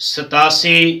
87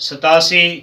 87।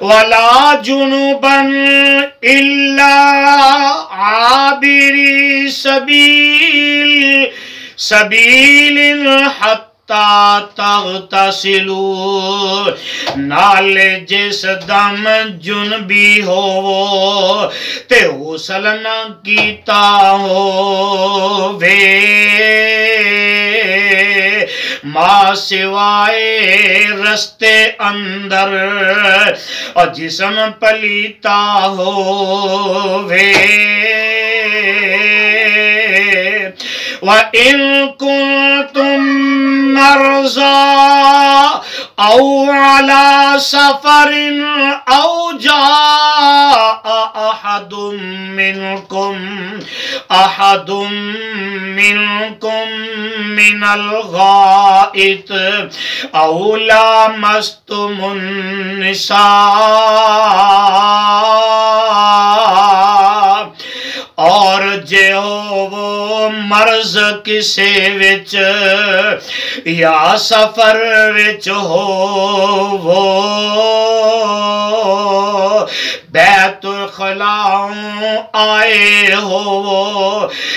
ولا جنبا الا عابری سبیل حتی تغتسلوا، نال جس دم جنبی ہو تے غسل نہ کیتا ہو وے، ما سوائے رستے اندر اور جسم پلیتا ہو وے، وَإِن كُنتُم مَّرْضَىٰ أَوْ عَلَىٰ سَفَرٍ أَوْ جَاءَ أَحَدٌ مِّنكُم مِّنَ الْغَائِطِ أَوْ لَامَسْتُمُ النِّسَاءَ، اور جے ہو وہ مرض کسے وچ یا سفر وچ ہو وہ بیت الخلاء آئے ہو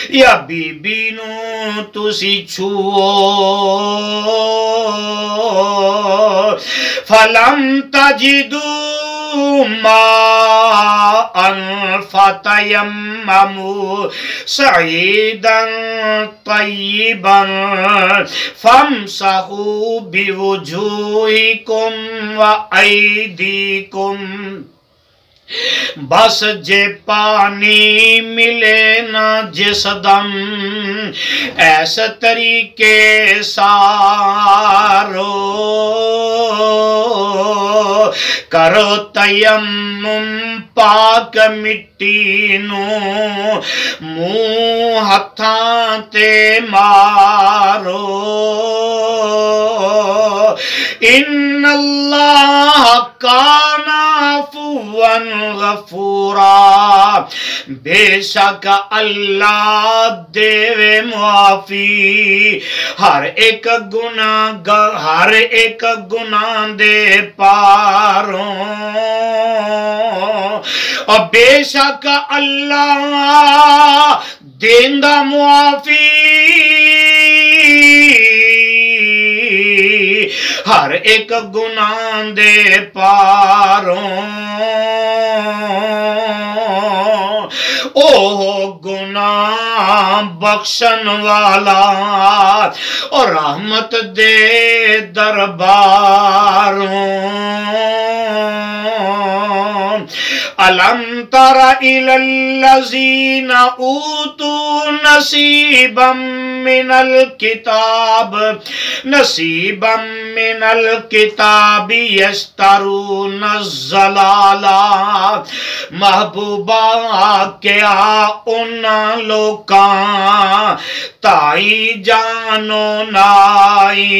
یا بی بی نو تسی چھو فلم تجدو ماءً فتیمموا صعیدا طیبا فامسحوا بوجوہکم وایدیکم، بس جے پانی ملے نہ جس دم ایس طریقے سارو کرو تیمم پاک مٹی نو منہ ہتھاں تے مارو، ان اللہ کان عفوا غفورا، بے شک اللہ دے معافی ہر ایک گناہ دے پاروں، اور بے شک اللہ دیندہ معافی ہر ایک گناہ دے پاروں، اوہ گناہ بخشن والا اور رحمت دے درباروں، أَلَمْ تَرَ إِلَى الَّذِينَ أُوتُوا نَصِيبًا مِّنَ الْكِتَابِ يَشْتَرُونَ الضَّلَالَةَ، محبوبہ کیا ان لوکاں تائی جانو نائی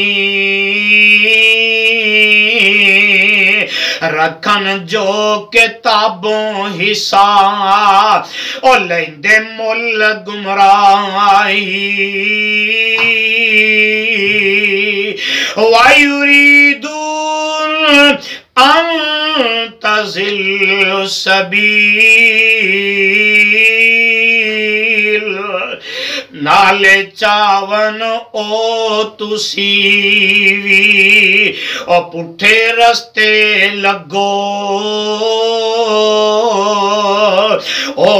رکھن جو کتابوں حصہ اور لیندے مل گمرائی، وَيُرِيدُونَ أَن تَضِلُّوا السَّبِيلَ، نالے چاون او تسی وی او پٹھے رستے لگو، او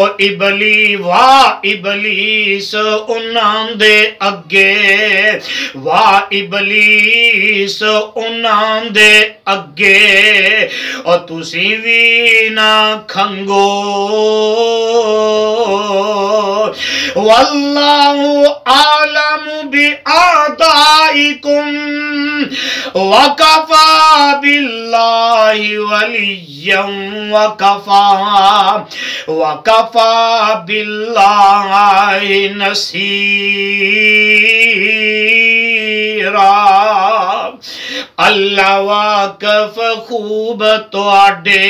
ابلیس انہاں دے اگے، ابلیس انہاں دے اگے، او تسی وی نہ کھنگو، واللہ عالم بِأَعْدَائِكُمْ وَكَفَى بِاللَّهِ وَلِيًّا وَكَفَى بِاللَّهِ نَصِيرًا، اللہ واقف خوب تو آڈے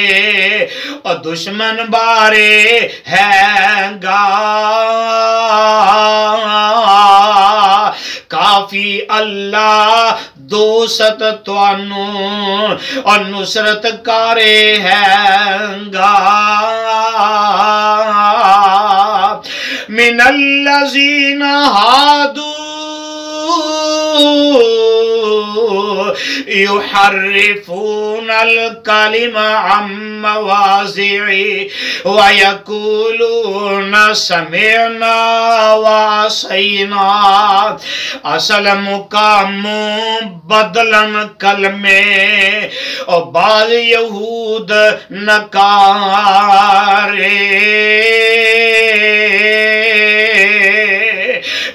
اور دشمن بارے ہے گا، کافی اللہ دوست توانو اور نصرت کارے ہینگا من الذین ہادو يحرفون الكلم عن مواضعه ويقولون سمعنا وعصينا اصل مقام بدلن کلمے اور بعض یہود نکارے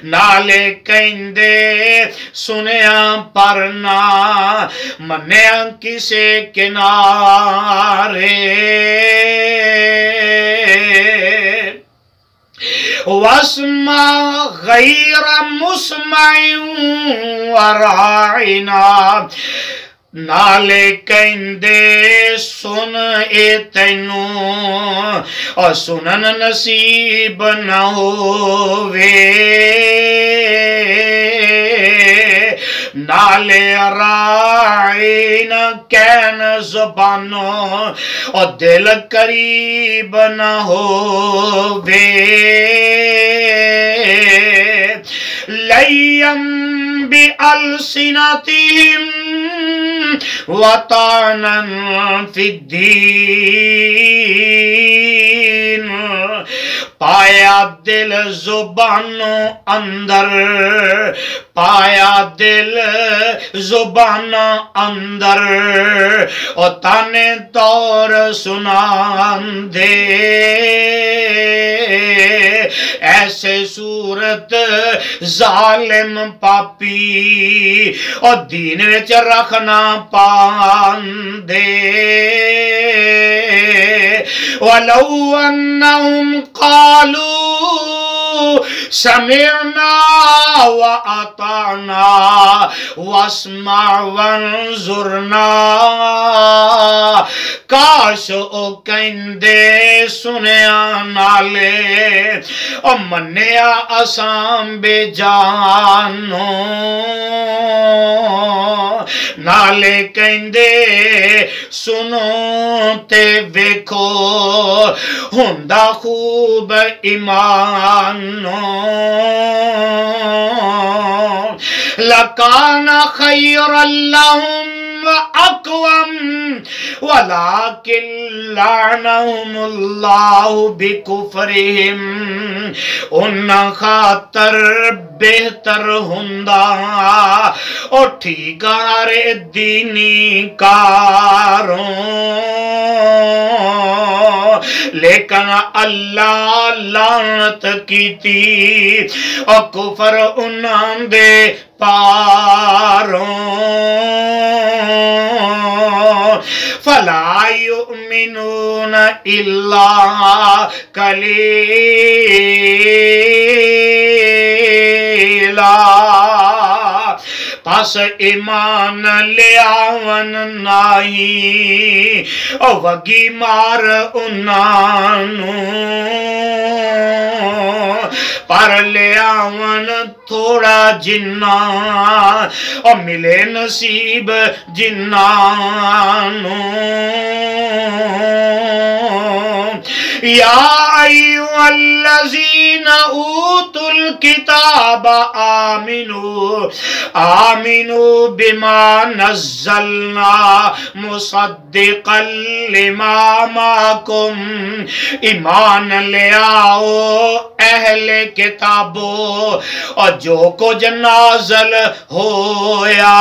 نالے کہندے سنیا پرنا منیا کسے کنارے واسمع غیر مسمع وراعنا نالے کہندے سن اے تینو اور سنن نصیب نہ ہووے نالے رائن کین زبانو اور دل قریب نہ ہووے لیم بِأَلْسِنَتِهِمْ وَطَعْنًا فِي الدِّينِ پایا دل زبانوں اندر پایا دل زبانوں اندر اور تانے طور سنان دے ایسے صورت ظالم پاپی اور دین وچ رکھنا پاندے وَلَوْ أَنَّهُمْ قَالُوا سَمِعْنَا وَأَطَعْنَا وَاسْمَعْ وَانظُرْنَا کاش او کہندے سنیا نالے او منیا اساں بے جانو نالے کہندے سنو تے ویکھو ہوندا خوب ایمانو لَكَانَ خَيْرًا لَهُمْ وَأَقْوَمْ وَلَكِنْ لَعْنَهُمُ اللَّهُ بِكُفْرِهِمْ ان خاطر بہتر ہوندا او ٹھیکار دینی کاروں لیکن اللہ لعنت کیتی اور کفر انہاں دے پاروں فلا يؤمنون إلا قليلا پس ایمان لے آون نائی او وگی مار انانو پر لے آون تھوڑا جنہ او ملے نصیب جنانو یا ایوہ الذین اوتوا الکتاب آمنوا بما نزلنا مصدقا لما معکم ایمان لے آؤ اہل کتابو اور جو کچھ نازل ہویا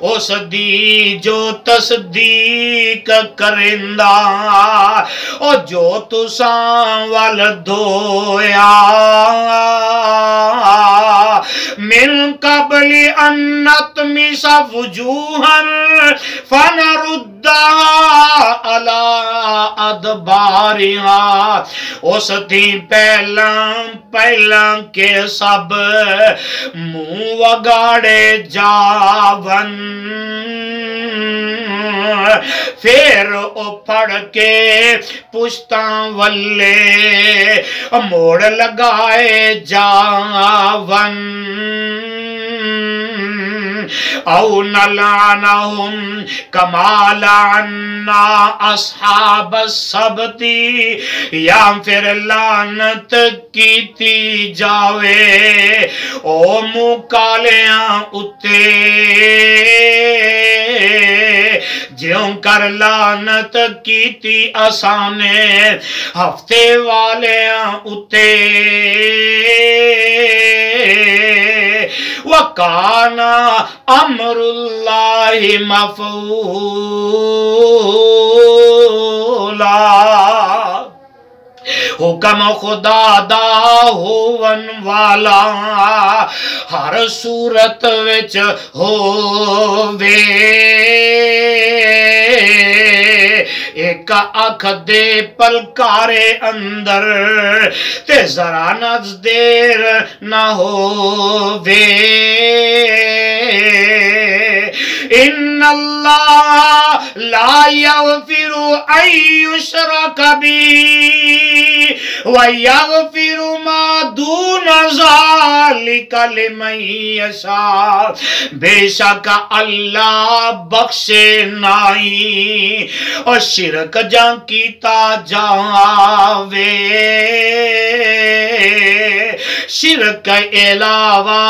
اس دی جو تصدیق کرندہ اور جو تساں والدویا من قبل ان نطمس وجوہا فنردها على ادبارها اس دی پہلاں کے سب منہ وگاڑے جاون پھر او پڑھ کے پشتاں والے موڑ لگائے جاون او نلعنہم کما لعنا اصحاب السبت یا پھر لعنت کیتی جاوے او مکالیاں اتے جیوں کر لعنت کیتی آسانے ہفتے والیاں اتے وَقَانَ أَمْرُ اللَّهِ مَفْعُولًا حکم خدا دا ہون والا ہر صورت وچ ہووے ایک اکھ دے پلکارے اندر تے ذرا نز دیر نہ ہووے ان اللہ لا یغفر ان یشرک بی ویغفر ما دون ذالک لمن یشاء بے شک اللہ بخشے نائی اور شرک جاں کیتا جاوے شرک علاوہ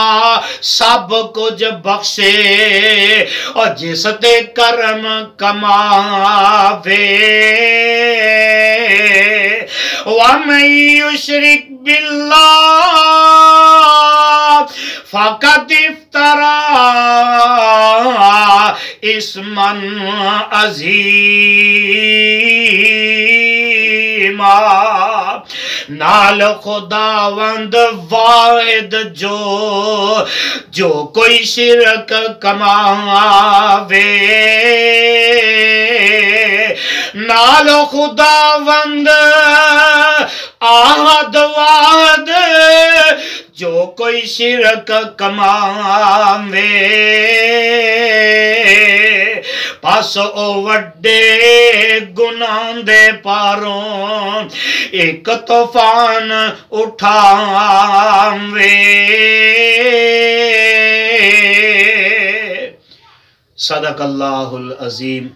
سب کچھ بخشے اور جس تے کرم کماوے وَمَن يُشْرِكْ بِاللَّهِ فَقَدِ افْتَرَى اسْمًا عَظِيمًا نال خداوند واحد جو کوئی شرک کماوے نال خداوند آہد واحد جو کوئی شرک کماوے پس او وڈے گناہ دے پاروں ایک طوفان اٹھاوے صدق اللہ العظیم.